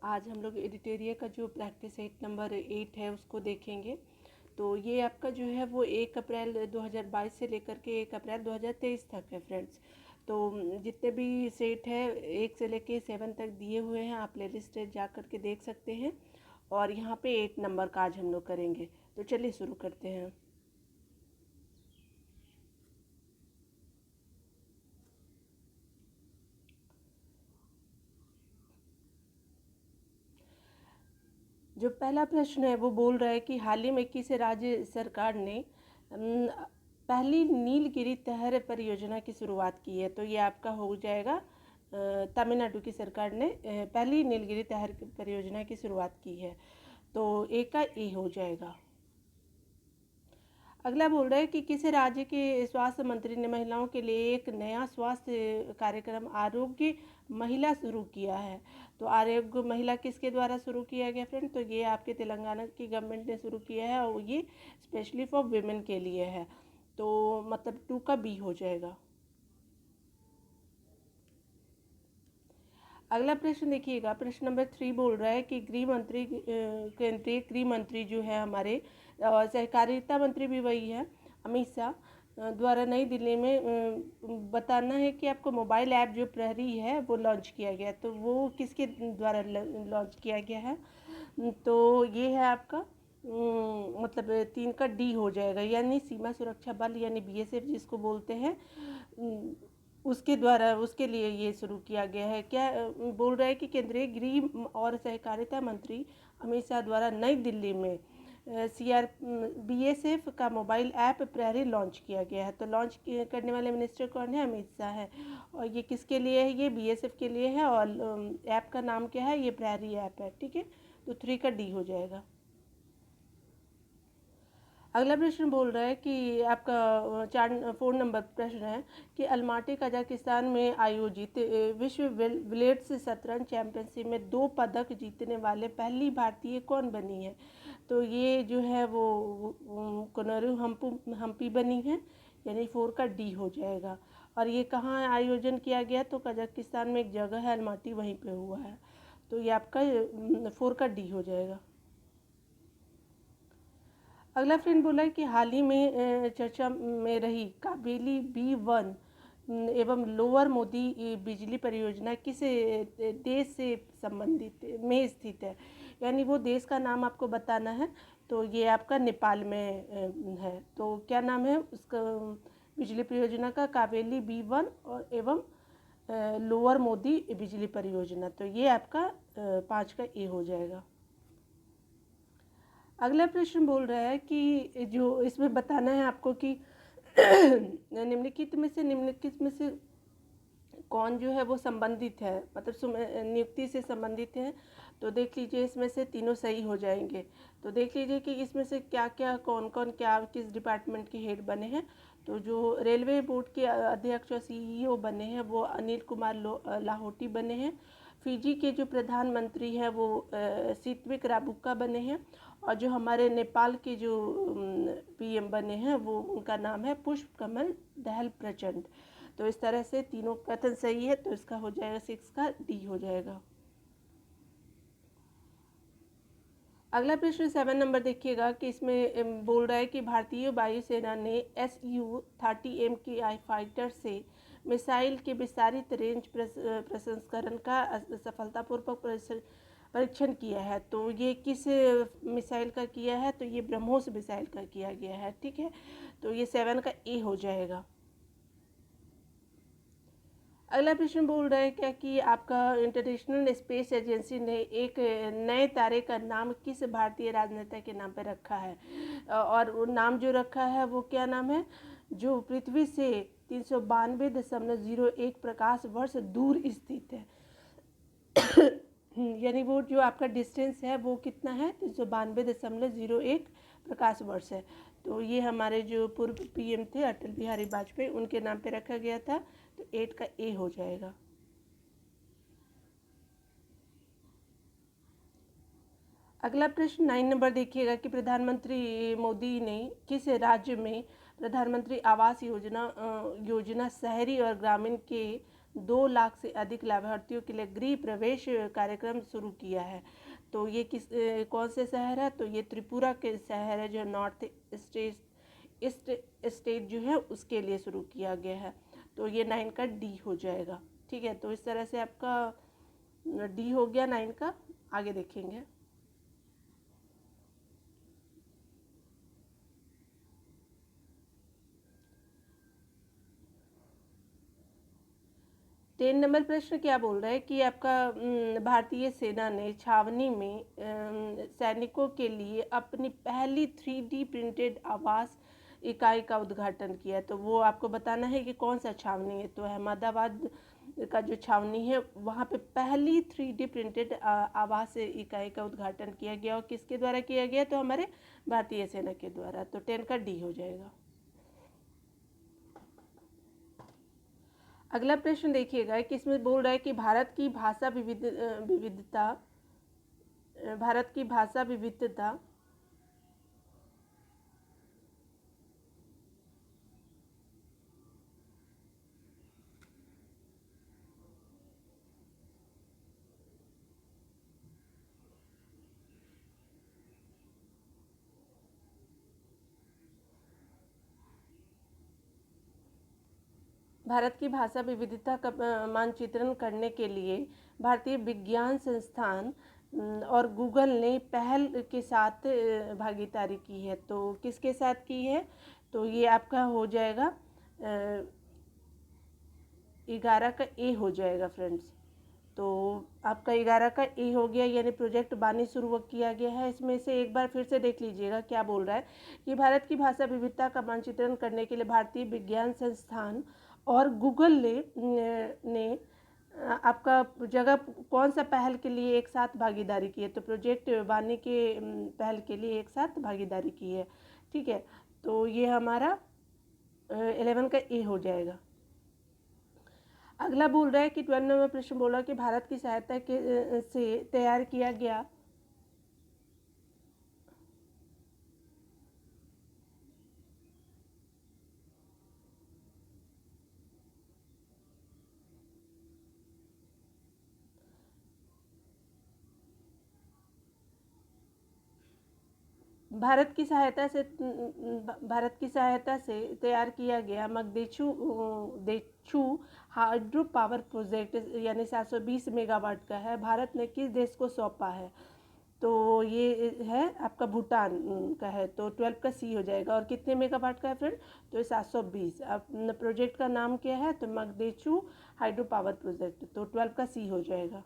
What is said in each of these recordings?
आज हम लोग एडिटोरियल का जो प्रैक्टिस सेट नंबर 8 है उसको देखेंगे। तो ये आपका जो है वो 1 अप्रैल 2022 से लेकर के 1 अप्रैल 2023 तक है फ्रेंड्स। तो जितने भी सेट है 1 से लेके 7 तक दिए हुए हैं, आप प्ले लिस्ट जा कर के देख सकते हैं। और यहाँ पे 8 नंबर का आज हम लोग करेंगे। तो चलिए शुरू करते हैं। जो पहला प्रश्न है वो बोल रहा है कि हाल ही में किस राज्य सरकार ने पहली नीलगिरी नहर परियोजना की शुरुआत की है। तो ये आपका हो जाएगा तमिलनाडु की सरकार ने पहली नीलगिरी नहर परियोजना की शुरुआत की है। तो ए का ए हो जाएगा। अगला बोल रहा है कि किस राज्य के स्वास्थ्य मंत्री ने महिलाओं के लिए एक नया स्वास्थ्य कार्यक्रम आरोग्य महिला शुरू किया है। तो आरोग्य महिला किसके द्वारा शुरू किया गया फ्रेंड? तो ये आपके तेलंगाना की गवर्नमेंट ने शुरू किया है और ये स्पेशली फॉर विमेन के लिए है। तो मतलब 2 का बी हो जाएगा। अगला प्रश्न देखिएगा, प्रश्न नंबर 3 बोल रहा है कि गृह मंत्री केंद्रीय गृह मंत्री जो है हमारे सहकारिता मंत्री भी वही है अमित शाह द्वारा नई दिल्ली में बताना है कि आपको मोबाइल ऐप जो प्रहरी है वो लॉन्च किया गया। तो वो किसके द्वारा लॉन्च किया गया है? तो ये है आपका मतलब 3 का डी हो जाएगा, यानी सीमा सुरक्षा बल यानी बीएसएफ जिसको बोलते हैं उसके द्वारा उसके लिए ये शुरू किया गया है। क्या बोल रहा है कि केंद्रीय गृह और सहकारिता मंत्री अमित शाह द्वारा नई दिल्ली में बीएसएफ का मोबाइल ऐप प्रहरी लॉन्च किया गया है। तो लॉन्च करने वाले मिनिस्टर कौन है? अमित शाह है। और ये किसके लिए है? ये बीएसएफ के लिए है। और ऐप का नाम क्या है? ये प्रहरी ऐप है। ठीक है, तो 3 का डी हो जाएगा। अगला प्रश्न बोल रहा है कि आपका 4 नंबर प्रश्न है कि अलमाटी कजाकिस्तान में आयोजित विश्व बिलियर्ड्स शतरंज चैंपियनशिप में 2 पदक जीतने वाले पहली भारतीय कौन बनी है? तो ये जो है वो कोनरू हम्पी बनी है, यानी 4 का डी हो जाएगा। और ये कहाँ आयोजन किया गया? तो कजाकिस्तान में एक जगह है अलमाटी, वहीं पे हुआ है। तो ये आपका 4 का डी हो जाएगा। अगला फ्रेंड बोला है कि हाल ही में चर्चा में रही काबेली B1 एवं लोअर मोदी बिजली परियोजना किस देश से संबंधित में स्थित है? यानी वो देश का नाम आपको बताना है। तो ये आपका नेपाल में है। तो क्या नाम है उसका बिजली परियोजना का? काबेली B1 और एवं लोअर मोदी बिजली परियोजना। तो ये आपका 5 का ए हो जाएगा। अगला प्रश्न बोल रहा है कि जो इसमें बताना है आपको कि निम्नलिखित में से कौन जो है वो संबंधित है, मतलब नियुक्ति से संबंधित है। तो देख लीजिए, इसमें से तीनों सही हो जाएंगे। तो देख लीजिए कि इसमें से क्या क्या कौन कौन क्या किस डिपार्टमेंट के हेड बने हैं। तो जो रेलवे बोर्ड के अध्यक्ष और सीईओ बने हैं वो अनिल कुमार लाहोटी बने हैं। फिजी के जो प्रधानमंत्री हैं वो सितविक राबुक्का बने हैं। और जो हमारे नेपाल के जो पीएम बने हैं वो उनका नाम है पुष्प कमल दहल प्रचंड। तो इस तरह से तीनों कथन सही है। तो इसका हो जाएगा 6 का डी हो जाएगा। अगला प्रश्न 7 नंबर देखिएगा कि इसमें बोल रहा है कि भारतीय वायुसेना ने Su-30M की फाइटर से मिसाइल के विस्तारित रेंज प्रसंस्करण का सफलतापूर्वक परीक्षण किया है। तो ये किस मिसाइल का किया है? तो ये ब्रह्मोस मिसाइल का किया गया है। ठीक है, तो ये 7 का ए हो जाएगा। अगला प्रश्न बोल रहा है क्या कि आपका इंटरनेशनल स्पेस एजेंसी ने एक नए तारे का नाम किस भारतीय राजनेता के नाम पर रखा है? और वो नाम जो रखा है वो क्या नाम है? जो पृथ्वी से 392.01 प्रकाश वर्ष दूर स्थित है। यानी वो जो आपका डिस्टेंस है वो कितना है? 392.01 प्रकाश वर्ष है। तो ये हमारे जो पूर्व पीएम थे अटल बिहारी वाजपेयी, उनके नाम पे रखा गया था। तो 8 का ए हो जाएगा। अगला प्रश्न 9 नंबर देखिएगा कि प्रधानमंत्री मोदी ने किस राज्य में प्रधानमंत्री आवास योजना शहरी और ग्रामीण के 2 लाख से अधिक लाभार्थियों के लिए गृह प्रवेश कार्यक्रम शुरू किया है। तो ये कौन से शहर है? तो ये त्रिपुरा के शहर है जो नॉर्थ ईस्ट स्टेट जो है उसके लिए शुरू किया गया है। तो ये 9 का डी हो जाएगा। ठीक है, तो इस तरह से आपका डी हो गया 9 का। आगे देखेंगे। तीन नंबर प्रश्न क्या बोल रहा है कि आपका भारतीय सेना ने छावनी में सैनिकों के लिए अपनी पहली 3D प्रिंटेड आवास इकाई का उद्घाटन किया। तो वो आपको बताना है कि कौन सा छावनी है। तो अहमदाबाद का जो छावनी है वहाँ पे पहली 3D प्रिंटेड आवास इकाई का उद्घाटन किया गया। और किसके द्वारा किया गया? तो हमारे भारतीय सेना के द्वारा। तो 10 का डी हो जाएगा। अगला प्रश्न देखिएगा कि इसमें बोल रहा है कि भारत की भाषा विविधता भारत की भाषा विविधता का मानचित्रण करने के लिए भारतीय विज्ञान संस्थान और गूगल ने पहल के साथ भागीदारी की है। तो किसके साथ की है? तो ये आपका हो जाएगा 11 का ए हो जाएगा फ्रेंड्स। तो आपका 11 का ए हो गया, यानी प्रोजेक्ट बानी शुरू किया गया है। इसमें से एक बार फिर से देख लीजिएगा क्या बोल रहा है कि भारत की भाषा विविधता का मानचित्रण करने के लिए भारतीय विज्ञान संस्थान और गूगल ने आपका जगह कौन सा पहल के लिए एक साथ भागीदारी की है? तो प्रोजेक्ट बानी के पहल के लिए एक साथ भागीदारी की है। ठीक है, तो ये हमारा 11 का ए हो जाएगा। अगला बोल रहा है कि 12 नंबर प्रश्न बोला कि भारत की सहायता के से तैयार किया गया भारत की सहायता से तैयार किया गया मगदेचू हाइड्रो पावर प्रोजेक्ट यानी 720 मेगावाट का है। भारत ने किस देश को सौंपा है? तो ये है आपका भूटान का है। तो 12 का सी हो जाएगा। और कितने मेगावाट का है फ्रेंड? तो 720। अब प्रोजेक्ट का नाम क्या है? तो मगदेचू हाइड्रो पावर प्रोजेक्ट। तो 12 का सी हो जाएगा।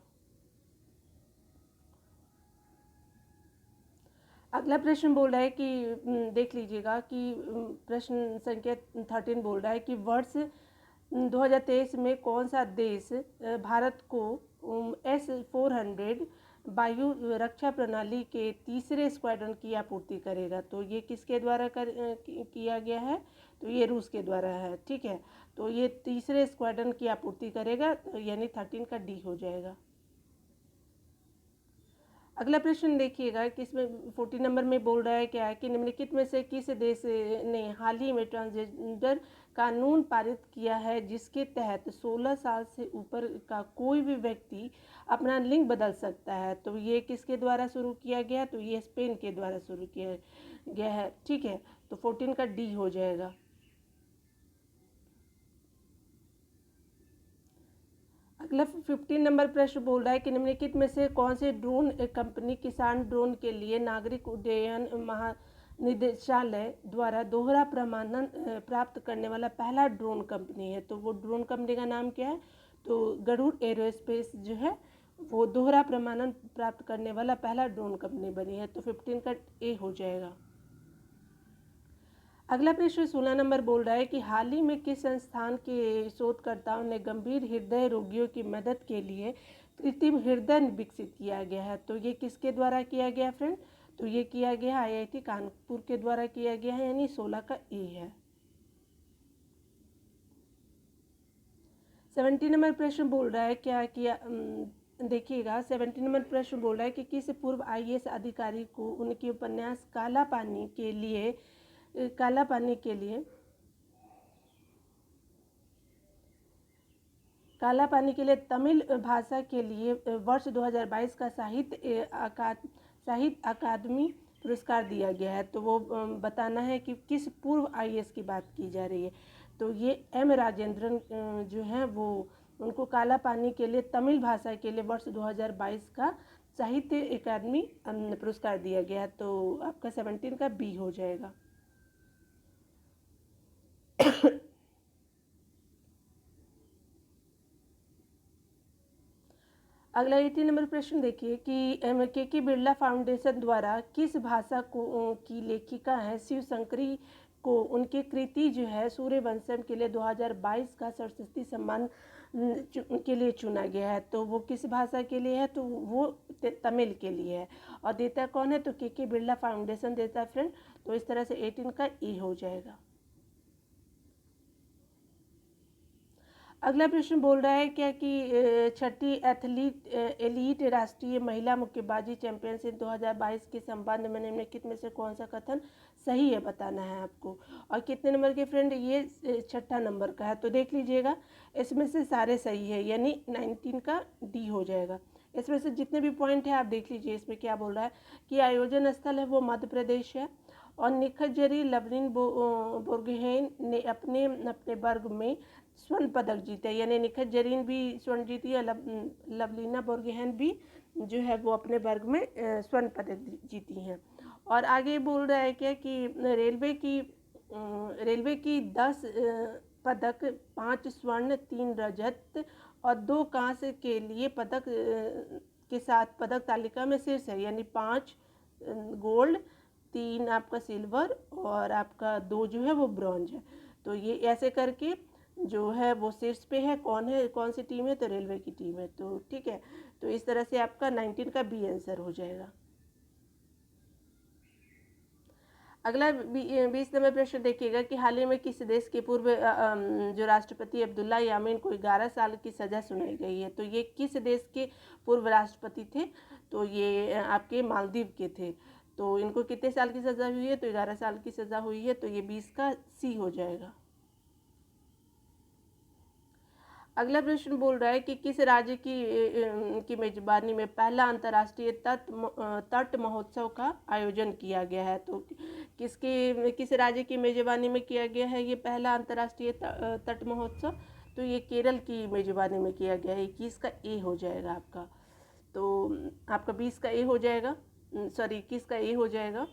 अगला प्रश्न बोल रहा है कि देख लीजिएगा कि प्रश्न संख्या 13 बोल रहा है कि वर्ष 2023 में कौन सा देश भारत को S-400 वायु रक्षा प्रणाली के तीसरे स्क्वाड्रन की आपूर्ति करेगा? तो ये किसके द्वारा किया गया है? तो ये रूस के द्वारा है। ठीक है, तो ये तीसरे स्क्वाड्रन की आपूर्ति करेगा, यानी 13 का डी हो जाएगा। अगला प्रश्न देखिएगा कि इसमें 14 नंबर में बोल रहा है क्या है कि निम्नलिखित में से किस देश ने हाल ही में ट्रांसजेंडर कानून पारित किया है जिसके तहत 16 साल से ऊपर का कोई भी व्यक्ति अपना लिंग बदल सकता है? तो ये किसके द्वारा शुरू किया गया? तो ये स्पेन के द्वारा शुरू किया गया है। ठीक है, तो 14 का डी हो जाएगा। अगला 15 नंबर प्रश्न बोल रहा है कि निम्नलिखित में से कौन सी ड्रोन कंपनी किसान ड्रोन के लिए नागरिक उड्डयन महानिदेशालय द्वारा दोहरा प्रमाणन प्राप्त करने वाला पहला ड्रोन कंपनी है? तो वो ड्रोन कंपनी का नाम क्या है? तो गरुड़ एरोस्पेस जो है वो दोहरा प्रमाणन प्राप्त करने वाला पहला ड्रोन कंपनी बनी है। तो 15 का ए हो जाएगा। अगला प्रश्न 16 नंबर बोल रहा है कि हाल ही में किस संस्थान के शोधकर्ताओं ने गंभीर हृदय रोगियों की मदद के लिए कृत्रिम हृदय विकसित किया गया है? तो ये किसके द्वारा किया गया फ्रेंड? तो ये किया गया IIT कानपुर के द्वारा किया गया है, यानी 16 का ए है। 17 नंबर प्रश्न बोल रहा है क्या किया देखिएगा 17 नंबर प्रश्न बोल रहा है कि किस पूर्व IAS अधिकारी को उनके उपन्यास काला पानी के लिए काला पानी के लिए तमिल भाषा के लिए वर्ष 2022 का साहित्य अकादमी पुरस्कार दिया गया है। तो वो बताना है कि किस पूर्व आईएएस की बात की जा रही है। तो ये एम राजेंद्रन जो हैं वो, उनको काला पानी के लिए तमिल भाषा के लिए वर्ष 2022 का साहित्य अकादमी पुरस्कार दिया गया। तो आपका 17 का बी हो जाएगा। अगला 18 नंबर प्रश्न देखिए कि के बिरला फाउंडेशन द्वारा किस भाषा की लेखिका है शिव शंकरी को उनकी कृति जो है सूर्यवंशम के लिए 2022 का सरस्वती सम्मान के लिए चुना गया है। तो वो किस भाषा के लिए है? तो वो तमिल के लिए है। और देता कौन है? तो के बिरला फाउंडेशन देता है फ्रेंड। तो इस तरह से 18 का ई हो जाएगा। अगला प्रश्न बोल रहा है क्या कि छठी एलीट राष्ट्रीय महिला मुक्केबाजी चैंपियनशिप 2022 के संबंध में निम्नलिखित में से कौन सा कथन सही है बताना है आपको। और कितने नंबर के फ्रेंड? ये छठा नंबर का है। तो देख लीजिएगा, इसमें से सारे सही है, यानी 19 का डी हो जाएगा। इसमें से जितने भी पॉइंट है आप देख लीजिए। इसमें क्या बोल रहा है कि आयोजन स्थल है वो मध्य प्रदेश है। और निखत जरी लवलिन बोर्गोहेन ने अपने वर्ग में स्वर्ण पदक जीता, यानी निखत जरीन भी स्वर्ण जीती है, लवलीना बोर्गोहेन भी जो है वो अपने वर्ग में स्वर्ण पदक जीती हैं। और आगे बोल रहा है क्या कि रेलवे की 10 पदक, 5 स्वर्ण, 3 रजत और 2 कांस्य के लिए पदक के साथ पदक तालिका में शीर्ष है, यानी 5 गोल्ड, 3 आपका सिल्वर और आपका 2 जो है वो ब्रॉन्ज है। तो ये ऐसे करके जो है वो शीर्ष पे है। कौन सी टीम है? तो रेलवे की टीम है। तो ठीक है, तो इस तरह से आपका 19 का बी आंसर हो जाएगा। अगला 20 नंबर प्रश्न देखिएगा कि हाल ही में किस देश के पूर्व जो राष्ट्रपति अब्दुल्ला यामीन को 11 साल की सज़ा सुनाई गई है। तो ये किस देश के पूर्व राष्ट्रपति थे? तो ये आपके मालदीव के थे। तो इनको कितने साल की सज़ा हुई है? तो 11 साल की सज़ा हुई है। तो ये 20 का सी हो जाएगा। अगला प्रश्न बोल रहा है कि किस राज्य की मेजबानी में पहला अंतर्राष्ट्रीय तट महोत्सव का आयोजन किया गया है। तो किस राज्य की मेजबानी में किया गया है ये पहला अंतर्राष्ट्रीय तट महोत्सव? तो ये केरल की मेजबानी में किया गया है। 21 का ए हो जाएगा आपका। तो आपका 20 का ए हो जाएगा, सॉरी 21 का ए हो जाएगा।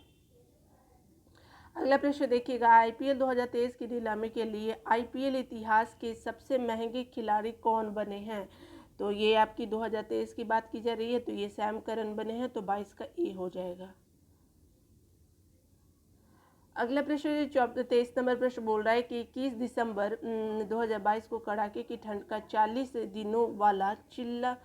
अगला प्रश्न देखिएगा, आईपीएल 2023 की नीलामी के लिए आईपीएल इतिहास के सबसे महंगे खिलाड़ी कौन बने हैं? तो ये आपकी 2023 की बात की जा रही है। तो ये सैम करन बने हैं। तो 22 का ए हो जाएगा। अगला प्रश्न 23 नंबर प्रश्न बोल रहा है कि 21 दिसंबर 2022 को कड़ाके की ठंड का 40 दिनों वाला चिल्ला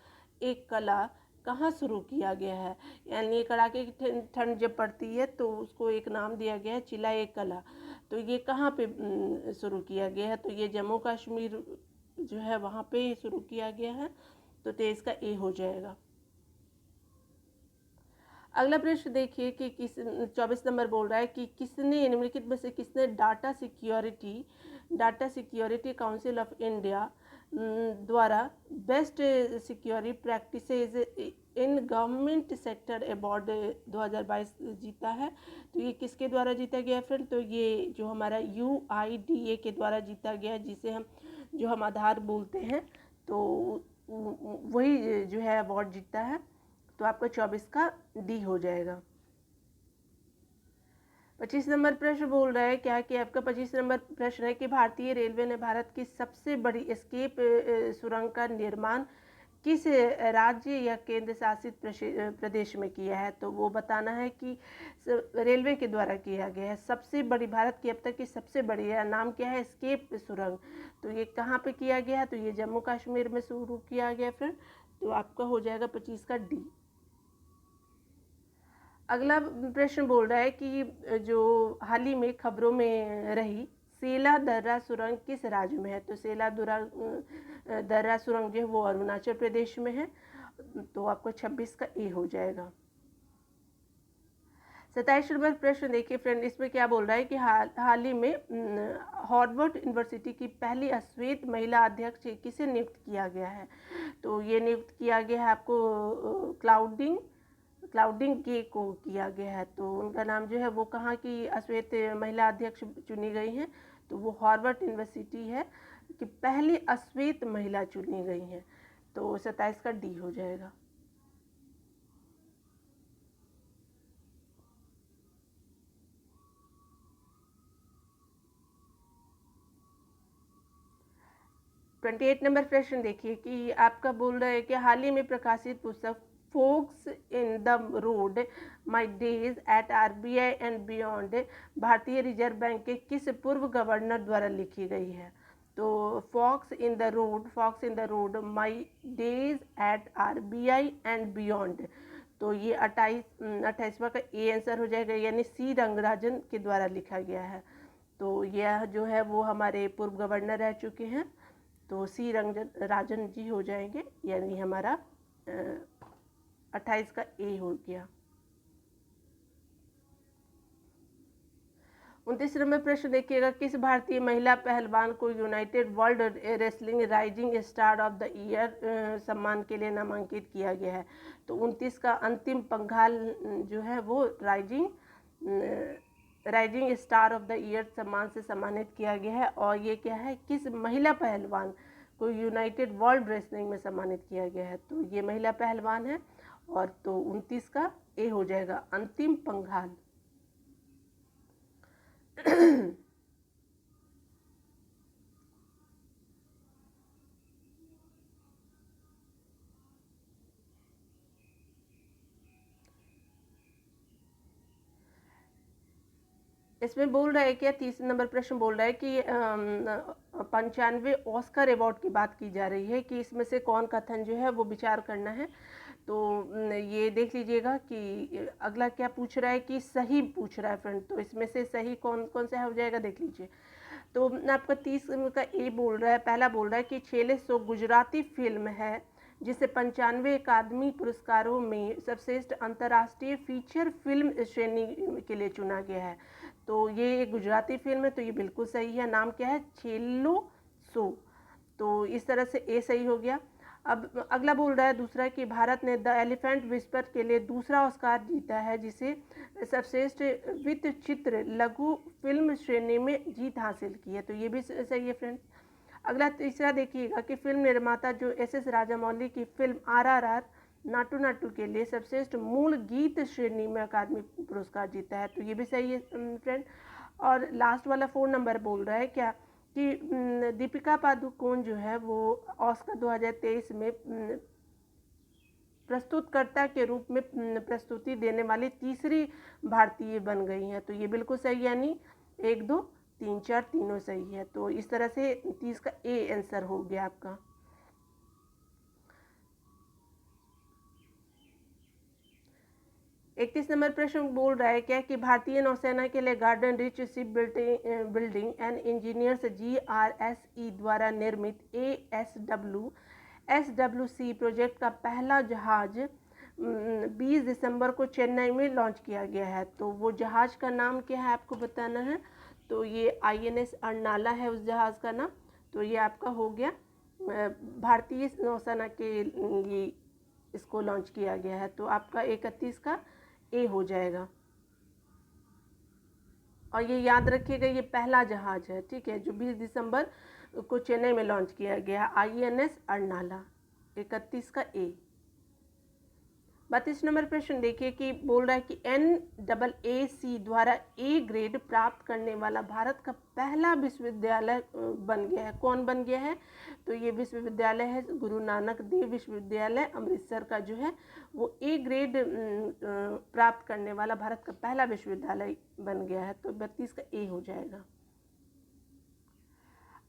एक कला कहाँ शुरू किया गया है? यानी कड़ाके की ठंड जब पड़ती है तो उसको एक नाम दिया गया है चिल्ला एक कला। तो ये कहाँ पे शुरू किया गया है? तो ये जम्मू कश्मीर जो है वहाँ पे शुरू किया गया है। तो 23 का ए हो जाएगा। अगला प्रश्न देखिए कि 24 नंबर बोल रहा है कि किसने निम्नलिखित में से किसने data security council of India द्वारा best security practices in government sector award 2022 जीता है? तो ये किसके द्वारा जीता गया फ्रेंड? तो ये जो हमारा UIDA के द्वारा जीता गया, जिसे हम आधार बोलते हैं। तो वही जो है अवार्ड जीता है। तो आपका 24 का डी हो जाएगा। 25 नंबर प्रश्न बोल रहा है क्या कि आपका 25 नंबर प्रश्न है कि भारतीय रेलवे ने भारत की सबसे बड़ी एस्केप सुरंग का निर्माण किस राज्य या केंद्र शासित प्रदेश में किया है? तो वो बताना है कि रेलवे के द्वारा किया गया है। सबसे बड़ी, भारत की अब तक की सबसे बड़ी है, नाम क्या है? एस्केप सुरंग। तो ये कहाँ पे किया गया है? तो ये जम्मू कश्मीर में शुरू किया गया फिर। तो आपका हो जाएगा 25 का डी। अगला प्रश्न बोल रहा है कि जो हाल ही में खबरों में रही सेला दर्रा सुरंग किस राज्य में है? तो सेला दर्रा सुरंग जो है वो अरुणाचल प्रदेश में है। तो आपको 26 का ए हो जाएगा। 27 नंबर प्रश्न देखिए फ्रेंड, इसमें क्या बोल रहा है कि हाल ही में हार्वर्ड यूनिवर्सिटी की पहली श्वेत महिला अध्यक्ष किसे नियुक्त किया गया है। तो ये नियुक्त किया गया है आपको क्लाउडिंग गे को किया गया है। तो उनका नाम जो है वो कहाँ की श्वेत महिला अध्यक्ष चुनी गई हैं, तो वो हार्वर्ड यूनिवर्सिटी है कि पहली श्वेत महिला चुनी गई हैं। तो 27 का डी हो जाएगा। ट्वेंटी 28 नंबर प्रश्न देखिए कि आपका बोल रहा है कि हाल ही में प्रकाशित पुस्तक forks in the road my days at RBI and beyond भारतीय रिजर्व बैंक के किस पूर्व गवर्नर द्वारा लिखी गई है। तो forks in the road my days at RBI and beyond, तो ये 28वां का ए आंसर हो जाएगा, यानी सी रंगराजन के द्वारा लिखा गया है। तो यह जो है वो हमारे पूर्व गवर्नर रह चुके हैं, तो सी रंगराजन जी हो जाएंगे, यानी हमारा 28 का ए हो गया। 29 नंबर प्रश्न देखिएगा, किस भारतीय महिला पहलवान को United world wrestling rising star of the year सम्मान के लिए नामांकित किया गया है। तो 29 का अंतिम पंघाल जो है वो rising star of the year सम्मान से सम्मानित किया गया है। और ये क्या है, किस महिला पहलवान को यूनाइटेड वर्ल्ड रेसलिंग में सम्मानित किया गया है। तो ये महिला पहलवान है, और तो 29 का ए हो जाएगा, अंतिम पंघाल। इसमें बोल रहा है क्या, 30 नंबर प्रश्न बोल रहा है कि 95 ऑस्कर अवार्ड की बात की जा रही है कि इसमें से कौन कथन जो है वो विचार करना है। तो ये देख लीजिएगा कि अगला क्या पूछ रहा है कि सही पूछ रहा है फ्रेंड, तो इसमें से सही कौन कौन सा हो जाएगा देख लीजिए। तो आपका 30 का ए बोल रहा है, पहला बोल रहा है कि छेले सो गुजराती फिल्म है जिसे 95 अकादमी पुरस्कारों में सर्वश्रेष्ठ अंतर्राष्ट्रीय फीचर फिल्म श्रेणी के लिए चुना गया है। तो ये एक गुजराती फिल्म है, तो ये बिल्कुल सही है। नाम क्या है, छेलो सो। तो इस तरह से ए सही हो गया। अब अगला बोल रहा है दूसरा कि भारत ने द एलिफेंट विस्पर के लिए दूसरा ऑस्कार जीता है जिसे सर्वश्रेष्ठ वृत्त चित्र लघु फिल्म श्रेणी में जीत हासिल की है। तो ये भी सही है फ्रेंड। अगला तीसरा देखिएगा कि फिल्म निर्माता जो SS राजामौली की फिल्म RRR नाटू नाटू के लिए सर्वश्रेष्ठ मूल गीत श्रेणी में अकादमी पुरस्कार जीता है। तो ये भी सही है फ्रेंड। और लास्ट वाला 4 नंबर बोल रहा है क्या कि दीपिका पादुकोण जो है वो ऑस्कर 2023 में प्रस्तुतकर्ता के रूप में प्रस्तुति देने वाली तीसरी भारतीय बन गई हैं। तो ये बिल्कुल सही, यानी 1 2 3 4 तीनों सही है। तो इस तरह से 30 का ए आंसर हो गया आपका। 31 नंबर प्रश्न बोल रहा है क्या कि भारतीय नौसेना के लिए garden rich ship building and engineers GRSE द्वारा निर्मित SWC प्रोजेक्ट का पहला जहाज 20 दिसंबर को चेन्नई में लॉन्च किया गया है। तो वो जहाज का नाम क्या है आपको बताना है। तो ये INS अर्नाला है उस जहाज़ का नाम। तो ये आपका हो गया, भारतीय नौसेना के ये इसको लॉन्च किया गया है। तो आपका 31 का ए हो जाएगा। और ये याद रखिएगा, ये पहला जहाज है, ठीक है, जो 20 दिसंबर को चेन्नई में लॉन्च किया गया, INS अर्नाला। 31 का ए। 32 नंबर प्रश्न देखिए कि बोल रहा है कि NAAC द्वारा A ग्रेड प्राप्त करने वाला भारत का पहला विश्वविद्यालय बन गया है। कौन बन गया है, तो ये विश्वविद्यालय है गुरु नानक देव विश्वविद्यालय अमृतसर का जो है वो A ग्रेड प्राप्त करने वाला भारत का पहला विश्वविद्यालय बन गया है। तो 32 का ए हो जाएगा।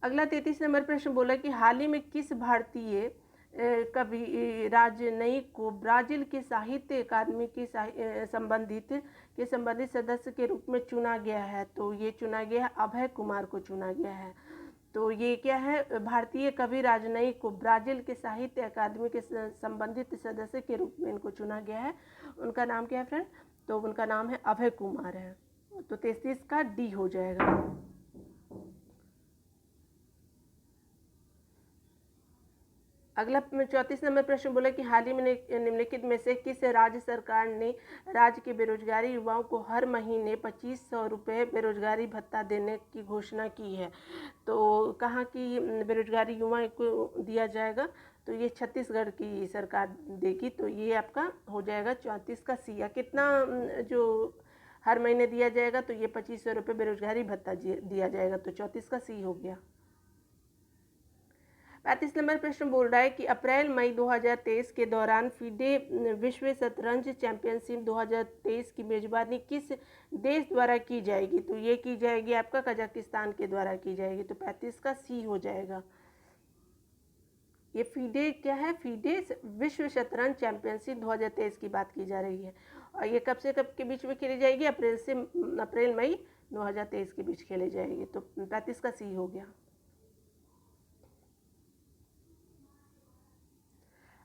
अगला 33 नंबर प्रश्न बोला कि हाल ही में किस भारतीय कवि राजनयिक को ब्राज़ील के साहित्य अकादमी के संबंधित सदस्य के रूप में चुना गया है। तो ये चुना गया है, अभय कुमार को चुना गया है। तो ये क्या है, भारतीय कवि राजनयिक को ब्राज़ील के साहित्य अकादमी के संबंधित सदस्य के रूप में इनको चुना गया है। उनका नाम क्या है फ्रेंड, तो उनका नाम है अभय कुमार है। तो 33 का डी हो जाएगा। अगला 34 नंबर प्रश्न बोला कि हाल ही में निम्नलिखित में से किस राज्य सरकार ने राज्य के बेरोजगारी युवाओं को हर महीने 2500 रुपये बेरोजगारी भत्ता देने की घोषणा की है। तो कहाँ की बेरोजगारी युवाओं को दिया जाएगा, तो ये छत्तीसगढ़ की सरकार देगी। तो ये आपका हो जाएगा 34 का सी। या कितना जो हर महीने दिया जाएगा, तो ये 2500 रुपये बेरोजगारी भत्ता दिया जाएगा। तो 34 का सी हो गया। 35 नंबर प्रश्न बोल रहा है कि अप्रैल मई 2023 के दौरान फीडे विश्व शतरंज चैंपियनशिप 2023 की मेजबानी किस देश द्वारा की जाएगी। तो ये की जाएगी आपका कजाकिस्तान के द्वारा की जाएगी। तो 35 का सी हो जाएगा। ये फीडे क्या है, फीडे विश्व शतरंज चैंपियनशिप 2023 की बात की जा रही है। और ये कब से कब के बीच में खेली जाएगी, अप्रैल मई 2023 के बीच खेली जाएगी। तो 35 का सी हो गया।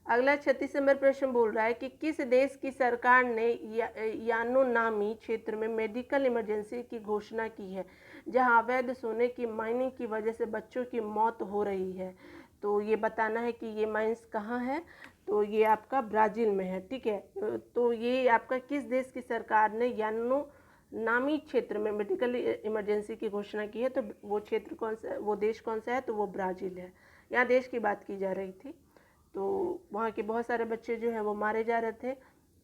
अगला 36 नंबर प्रश्न बोल रहा है कि किस देश की सरकार ने यानोनामी क्षेत्र में मेडिकल इमरजेंसी की घोषणा की है, जहां अवैध सोने की माइनिंग की वजह से बच्चों की मौत हो रही है। तो ये बताना है कि ये माइंस कहाँ है। तो ये आपका ब्राज़ील में है। ठीक है, तो ये आपका किस देश की सरकार ने यानोनामी क्षेत्र में मेडिकल इमरजेंसी की घोषणा की है। तो वो क्षेत्र कौन सा, वो देश कौन सा है, तो वो ब्राज़ील है। यहाँ देश की बात की जा रही थी। तो वहाँ के बहुत सारे बच्चे जो हैं वो मारे जा रहे थे।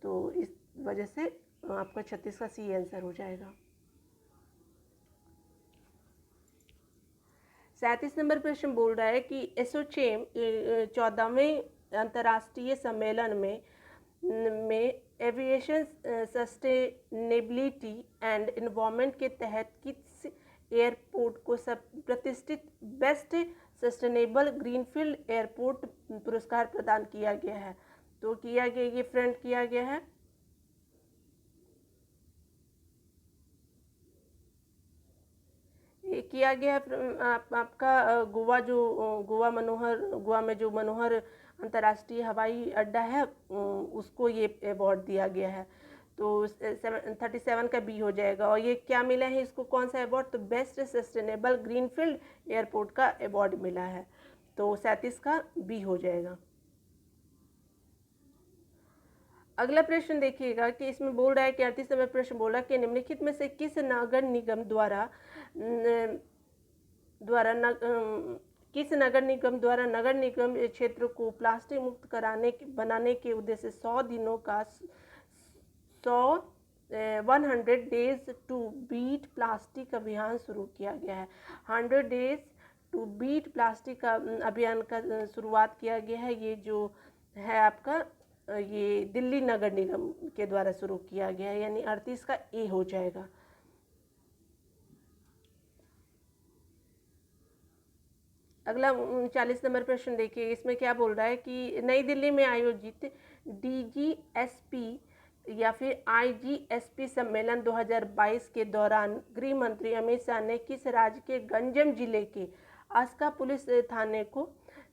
तो इस वजह से आपका 36 का सी आंसर हो जाएगा। 37 नंबर प्रश्न बोल रहा है कि एसोचेम 14वें अंतर्राष्ट्रीय सम्मेलन में एविएशन सस्टेनेबिलिटी एंड इन्वायरमेंट के तहत किस एयरपोर्ट को सब प्रतिष्ठित बेस्ट सस्टेनेबल ग्रीनफील्ड एयरपोर्ट पुरस्कार प्रदान किया गया है। तो किया गया, ये फ्रंट किया गया है आपका गोवा, जो गोवा में जो मनोहर अंतर्राष्ट्रीय हवाई अड्डा है, उसको ये अवार्ड दिया गया है। तो 37 का बी हो जाएगा। और ये क्या मिला है इसको, कौन सा अवार्ड, तो बेस्ट सस्टेनेबल ग्रीनफील्ड एयरपोर्ट का अवार्ड मिला है। तो 37 का बी हो जाएगा। अगला प्रश्न देखिएगा कि इसमें बोल रहा है कि 38 नंबर प्रश्न बोला कि निम्नलिखित में से किस नगर निगम द्वारा नगर निगम क्षेत्र को प्लास्टिक मुक्त बनाने के उद्देश्य से 100 दिनों का 100 डेज टू बीट प्लास्टिक अभियान शुरू किया गया है। 100 डेज टू बीट प्लास्टिक का अभियान का शुरुआत किया गया है। ये जो है आपका ये दिल्ली नगर निगम के द्वारा शुरू किया गया है। यानी 38 का ए हो जाएगा। अगला 40 नंबर प्रश्न देखिए, इसमें क्या बोल रहा है कि नई दिल्ली में आयोजित DGSP या फिर IGSP सम्मेलन 2022 के दौरान गृह मंत्री अमित शाह ने किस राज्य के गंजम जिले के आस्का पुलिस थाने को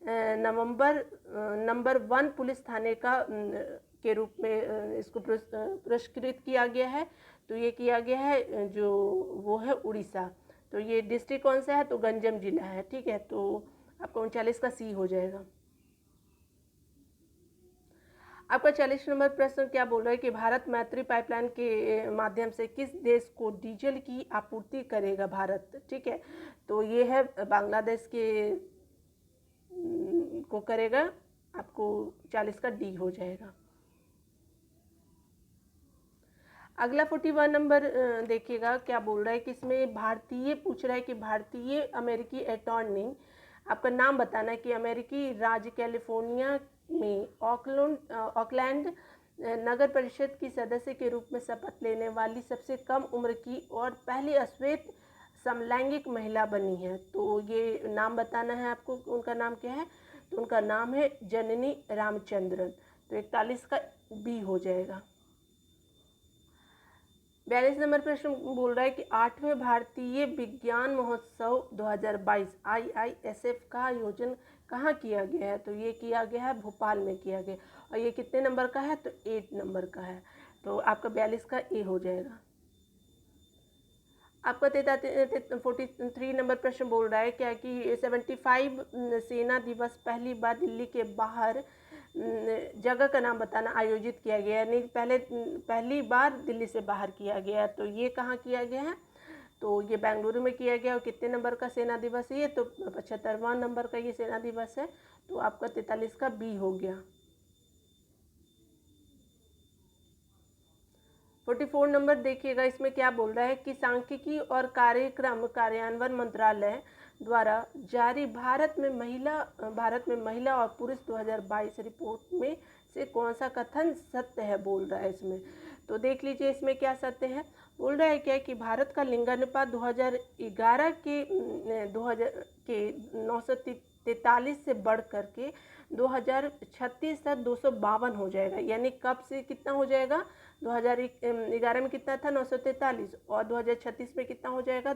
नंबर 1 पुलिस थाने का के रूप में इसको पुरस्कृत किया गया है। तो ये किया गया है जो वो है उड़ीसा। तो ये डिस्ट्रिक्ट कौन सा है, तो गंजम जिला है। ठीक है, तो आपका 39 का सी हो जाएगा। आपका 40 नंबर प्रश्न क्या बोल रहा है कि भारत मैत्री पाइपलाइन के माध्यम से किस देश को डीजल की आपूर्ति करेगा भारत। ठीक है, तो ये है बांग्लादेश के को करेगा। आपको 40 का डी हो जाएगा। अगला 41 नंबर देखिएगा क्या बोल रहा है कि इसमें भारतीय पूछ रहा है कि भारतीय अमेरिकी अटॉर्नी, आपका नाम बताना है कि अमेरिकी राज्य कैलिफोर्निया में ऑकलैंड नगर परिषद की सदस्य के रूप में शपथ लेने वाली सबसे कम उम्र की और पहली अश्वेत समलैंगिक महिला बनी है। तो ये नाम बताना है आपको, उनका नाम क्या है, तो उनका नाम है जननी रामचंद्रन। तो 41 का बी हो जाएगा। 42 नंबर प्रश्न बोल रहा है कि 8वें भारतीय विज्ञान महोत्सव 2022 IISF का आयोजन कहाँ किया गया है। तो ये किया गया है भोपाल में किया गया। और ये कितने नंबर का है, तो 8 नंबर का है। तो आपका 42 का ए हो जाएगा। आपका 43 नंबर प्रश्न बोल रहा है क्या कि 75 सेना दिवस पहली बार दिल्ली के बाहर जगह का नाम बताना आयोजित किया गया, यानी पहली बार दिल्ली से बाहर किया गया। तो ये कहाँ किया गया है? तो ये बेंगलुरु में किया गया। और कितने नंबर का सेना दिवस है ये? तो 75वां नंबर का ये सेना दिवस है। तो आपका 43 का बी हो गया। 44 नंबर देखिएगा, इसमें क्या बोल रहा है कि सांख्यिकी और कार्यक्रम कार्यान्वयन मंत्रालय द्वारा जारी भारत में महिला और पुरुष 2022 रिपोर्ट में से कौन सा कथन सत्य है बोल रहा है इसमें। तो देख लीजिए इसमें क्या सत्य है। बोल रहा है क्या कि भारत का लिंगानुपात 2011 के 943 से बढ़ करके 2036 तक 252 हो जाएगा। यानी कब से कितना हो जाएगा? 2011 में कितना था? 943, और 2036 में कितना हो जाएगा?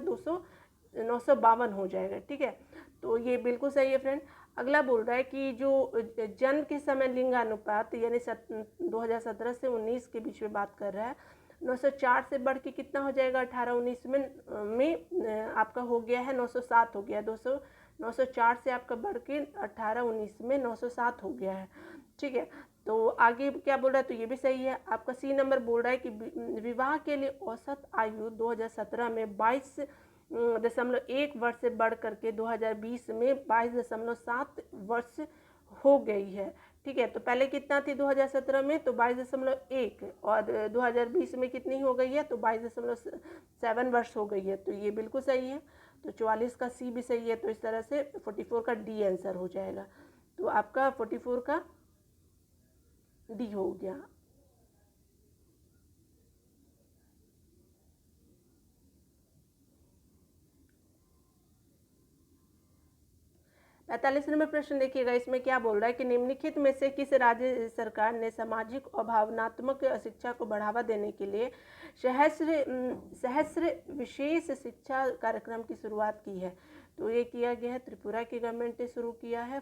952 हो जाएगा। ठीक है, तो ये बिल्कुल सही है फ्रेंड। अगला बोल रहा है कि जो जन्म के समय लिंगानुपात यानी 2017 से 19 के बीच में बात कर रहा है, 904 से बढ़ के कितना हो जाएगा? 18-19 में आपका हो गया है 907 हो गया। 904 से आपका बढ़ के 18-19 में 907 हो गया है। ठीक है, तो आगे क्या बोल रहा है? तो ये भी सही है। आपका सी नंबर बोल रहा है कि विवाह के लिए औसत आयु 2017 में 22.1 वर्ष से बढ़ करके 2020 में 22.7 वर्ष हो गई है। ठीक है, तो पहले कितना थी 2017 में? तो 22.1, और 2020 में कितनी हो गई है? तो 22.7 वर्ष हो गई है। तो ये बिल्कुल सही है। तो 44 का सी भी सही है। तो इस तरह से 44 का डी आंसर हो जाएगा। तो आपका 44 का डी हो गया। 45 नंबर प्रश्न देखिएगा, इसमें क्या बोल रहा है कि निम्नलिखित में से किस राज्य सरकार ने सामाजिक और भावनात्मक शिक्षा को बढ़ावा देने के लिए सहस्र विशेष शिक्षा कार्यक्रम की शुरुआत की है? तो ये किया गया है, त्रिपुरा की गवर्नमेंट ने शुरू किया है।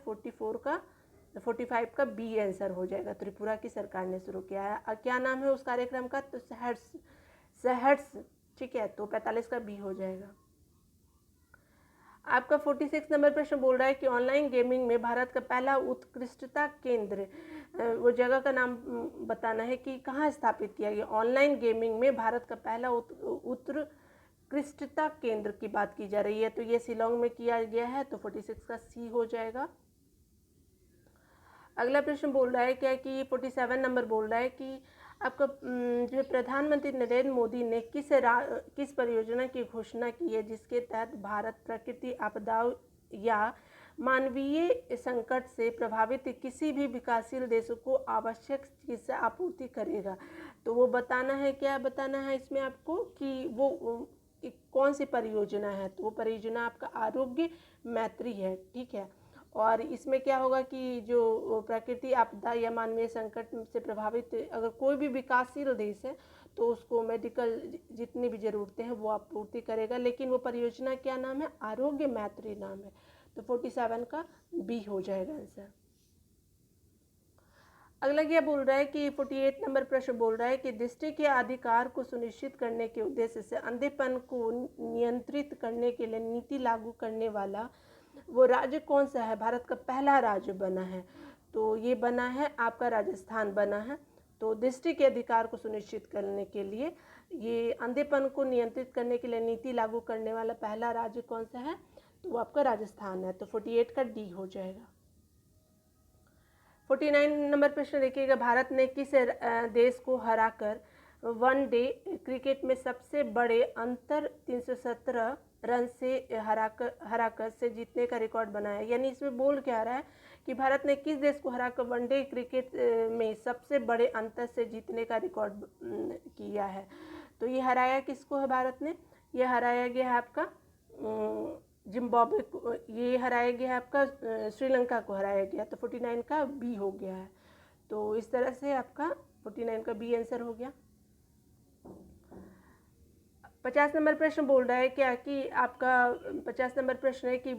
45 का बी आंसर हो जाएगा। त्रिपुरा की सरकार ने शुरू किया है। क्या नाम है उस कार्यक्रम का? तो सहर्ष। ठीक है, तो 45 का बी हो जाएगा। आपका 46 नंबर प्रश्न बोल रहा है कि ऑनलाइन गेमिंग में भारत का पहला उत्कृष्टता केंद्र, वो जगह का नाम बताना है कि कहाँ स्थापित किया गया। ऑनलाइन गेमिंग में भारत का पहला उत्कृष्टता केंद्र की बात की जा रही है। तो ये शिलोंग में किया गया है। तो 46 का सी हो जाएगा। अगला प्रश्न बोल रहा है क्या कि 47 नंबर बोल रहा है कि आपका जो प्रधानमंत्री नरेंद्र मोदी ने किस परियोजना की घोषणा की है जिसके तहत भारत प्राकृतिक आपदाओं या मानवीय संकट से प्रभावित किसी भी विकासशील देशों को आवश्यक चिकित्सा आपूर्ति करेगा? तो वो बताना है, क्या बताना है इसमें आपको कि वो कौन सी परियोजना है। तो वो परियोजना आपका आरोग्य मैत्री है। ठीक है, और इसमें क्या होगा कि जो प्राकृतिक आपदा या मानवीय संकट से प्रभावित अगर कोई भी विकासशील देश है तो उसको मेडिकल जितनी भी ज़रूरतें हैं वो आपूर्ति करेगा। लेकिन वो परियोजना क्या नाम है? आरोग्य मैत्री नाम है। तो 47 का बी हो जाएगा आंसर। अगला क्या बोल रहा है कि 48 नंबर प्रश्न बोल रहा है कि दृष्टि के अधिकार को सुनिश्चित करने के उद्देश्य से अंधेपन को नियंत्रित करने के लिए नीति लागू करने वाला वो राज्य कौन सा है? भारत का पहला राज्य बना है। तो ये बना है आपका राजस्थान बना है। तो दृष्टि के अधिकार को सुनिश्चित करने के लिए, ये अंधेपन को नियंत्रित करने के लिए नीति लागू करने वाला पहला राज्य कौन सा है? तो वो आपका राजस्थान है। तो 48 का डी हो जाएगा। 49 नंबर प्रश्न देखिएगा, भारत ने किस देश को हराकर वनडे क्रिकेट में सबसे बड़े अंतर 317 रन से हराकर से जीतने का रिकॉर्ड बनाया? यानी इसमें बोल क्या रहा है कि भारत ने किस देश को हराकर वनडे क्रिकेट में सबसे बड़े अंतर से जीतने का रिकॉर्ड किया है? तो ये हराया किसको है भारत ने? ये हराया गया है आपका जिम्बाब्वे को, ये हराया गया है आपका श्रीलंका को हराया गया। तो 49 का बी हो गया है। तो इस तरह से आपका 49 का बी आंसर हो गया। 50 नंबर प्रश्न बोल रहा है क्या कि आपका 50 नंबर प्रश्न है कि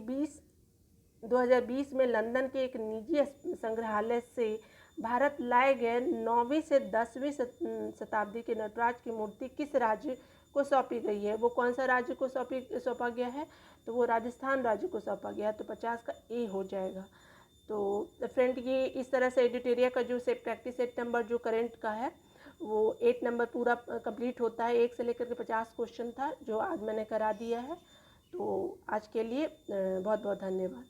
2020 में लंदन के एक निजी संग्रहालय से भारत लाए गए 9वीं से 10वीं शताब्दी के नटराज की मूर्ति किस राज्य को सौंपी गई है? वो कौन सा राज्य को सौंपा गया है? तो वो राजस्थान राज्य को सौंपा गया है। तो 50 का ए हो जाएगा। तो फ्रेंड, ये इस तरह से एडिटोरिया का जो प्रैक्टिस सेट नंबर जो करेंट का है वो 8 नंबर पूरा कंप्लीट होता है। 1 से लेकर के 50 क्वेश्चन था जो आज मैंने करा दिया है। तो आज के लिए बहुत बहुत धन्यवाद।